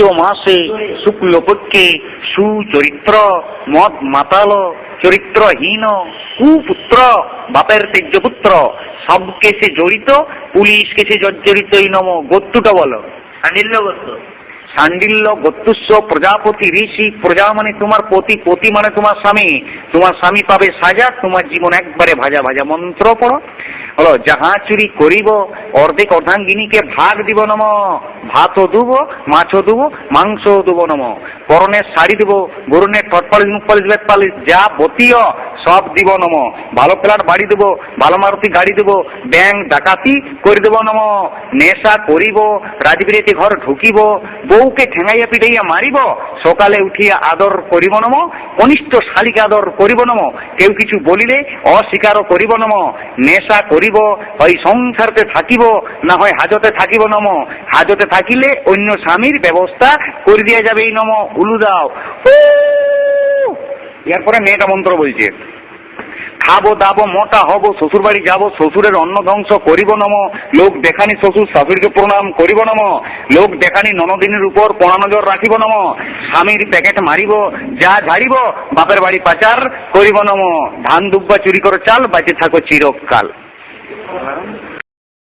মাসে শুক্লপক্ষে সুচরিত্র মদ মাতাল চরিত্রহীন কুপুত্র বাপের তেজ্যপুত্র সব কেসে জড়িত পুলিশ কেসে জর্জরিতই নম। গোত্রটা বলো। সান্ডিল্য গোত্র। সান্ডিল্য গোত্রস্ব প্রজাপতি ঋষি। প্রজা মানে তোমার পতি, পতি মানে তোমার স্বামী। তোমার স্বামী পাবে সাজা, তোমার জীবন একবারে ভাজা ভাজা। মন্ত্র পড়ো। হলো যাহা চুরি করিব অর্ধেক অর্ধাঙ্গিনীকে ভাগ দিব নম। ভাতও দেব, মাছও দেব, মাংসও দেব নম। পরনের শাড়ি দেবো, গরুনের ঠট পালিশ মুখ পালিশ বেত পালিশ যা বতীয় সব দিব নম। ভালো ফ্ল্যাট বাড়ি দেবো, ভালো মারুতি গাড়ি দেবো, ব্যাংক ডাকাতি করে দেব নম। নেশা করিব, রাজবিরেতে ঘর ঢুকিব, বউকে ঠেঙাইয়া পিটাইয়া মারিব, সকালে উঠিয়া আদর করিব নম। কনিষ্ঠ শালিকে আদর করিব নম। কেউ কিছু বলিলে অস্বীকারও করিব নম। নেশা করিব, হয় সংসারতে থাকিব, না হয় হাজতে থাকিব নম। হাজতে থাকিলে অন্য স্বামীর ব্যবস্থা করে দিয়া যাবে এই নম। উলু দাও। এরপরে মেয়েটা মন্ত্র বলছে, খাবো দাবো মোটা হব, শ্বশুর বাড়ি যাবো, শ্বশুরের অন্ন ধ্বংস করিব নম। লোক দেখানি শ্বশুর শাশুড়িকে প্রণাম করিব নম। লোক দেখানি ননদিনের উপর কড়া নজর রাখিব নম। স্বামীর প্যাকেট মারিব, যা ঝাড়িব বাপের বাড়ি পাচার করিব নম। ধান দুব্বা চুরি করে চাল, বাঁচে থাকো চিরকাল।